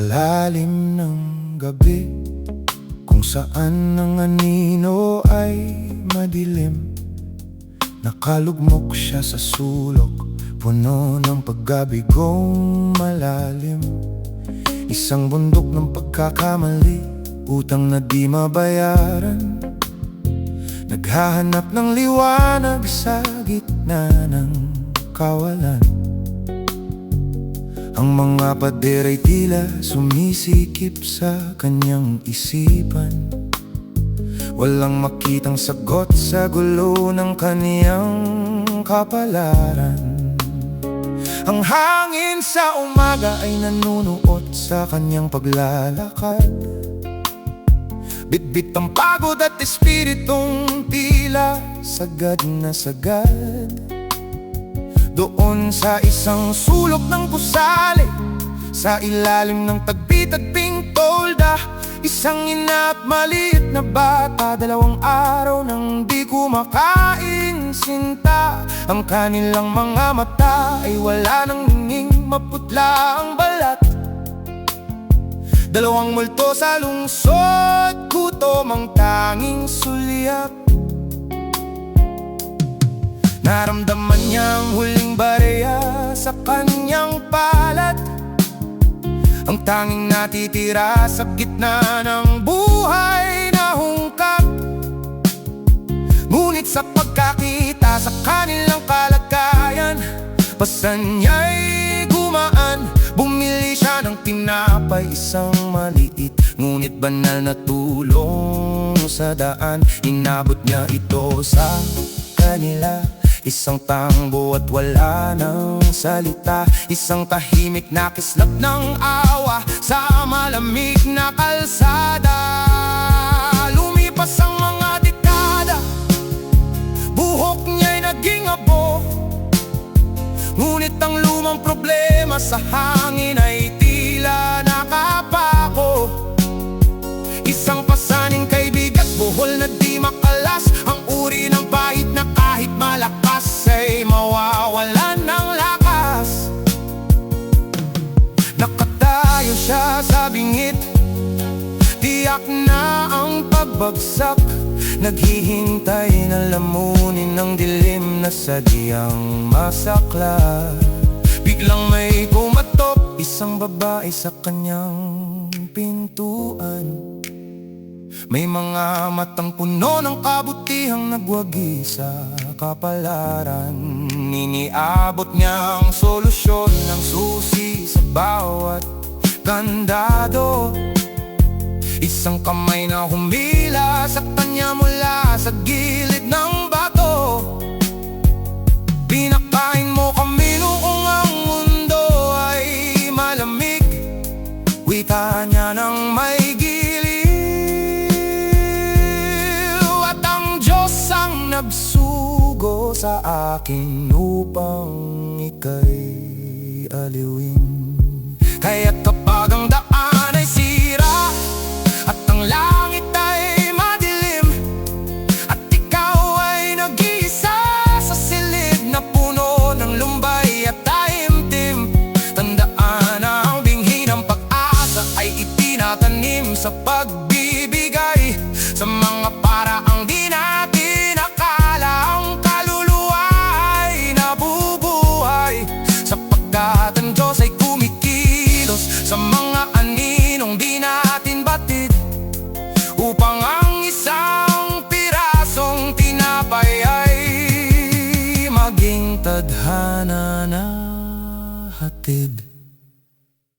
lalim ng gabi, kung saan ang anino ay madilim. Nakalugmok siya sa sulok, puno ng pag-abigong malalim. Isang bundok ng pagkakamali, utang na di mabayaran. Naghahanap ng liwanag sa gitna ng kawalan. Ang mga pader ay tila sumisikip sa kanyang isipan. Walang makitang sagot sa gulo ng kaniyang kapalaran. Ang hangin sa umaga ay nanunuot sa kanyang paglalakad. Bitbit ang pagod at espiritong tila sagad na sagad. Doon sa isang sulok ng gusali, sa ilalim ng tagpi-tagping tolda, isang ina at maliit na bata, 2 araw nang di kumakain sinta. Ang kanilang mga mata ay wala nang ningning, maputla ang balat. 2 multo sa lungsod, gutom ang tanging sulyap. Naramdaman niya ang huling bareya sa kanyang palad. Ang tanging natitira sa gitna ng buhay na hungkap. Ngunit sa pagkakita sa kanilang kalagayan, pasan niya'y gumaan. Bumili siya ng tinapay, isang maliit ngunit banal na tulong sa daan. Inabot niya ito sa kanila, isang tangbo at wala ng salita. Isang tahimik na kislap ng awa sa malamig na kalsada. Lumipas ang mga dekada, buhok niya'y naging abo. Ngunit ang lumang problema sa hangin ay tila nakapako. Isang pasaning kaibigan, buhol na di makalas. Ang uri ng pahit na kahit malakas ay mawawalan ng lakas. Nakatayo siya sa bingit, tiyak na ang pagbagsak. Naghihintay na lamunin ng dilim na sadyang masakla. Biglang may kumatok, isang babae sa kanyang pintuan. May mga matang puno ng kabutihang nagwagi sa kapalaran. Iniabot niya ang solusyon ng susi sa bawat kandado. Isang kamay na humila sa kanya mula sa gilid ng bato. Pinakain mo kami noong ang mundo ay malamig, wika niya ng may nagsugo sa akin upang ika'y aliwin. Kaya't kapag ang daan ay sira at ang langit ay madilim, at ikaw ay nag-iisa sa silid na puno ng lumbay at taimtim, tandaan na ang binhi ng pag-asa ay itinatanim sa pagbibigay sa mga paraang di natin ang Diyos ay kumikilos sa mga aninong di natin batid, upang ang isang pirasong tinapay ay maging tadhana na hatid.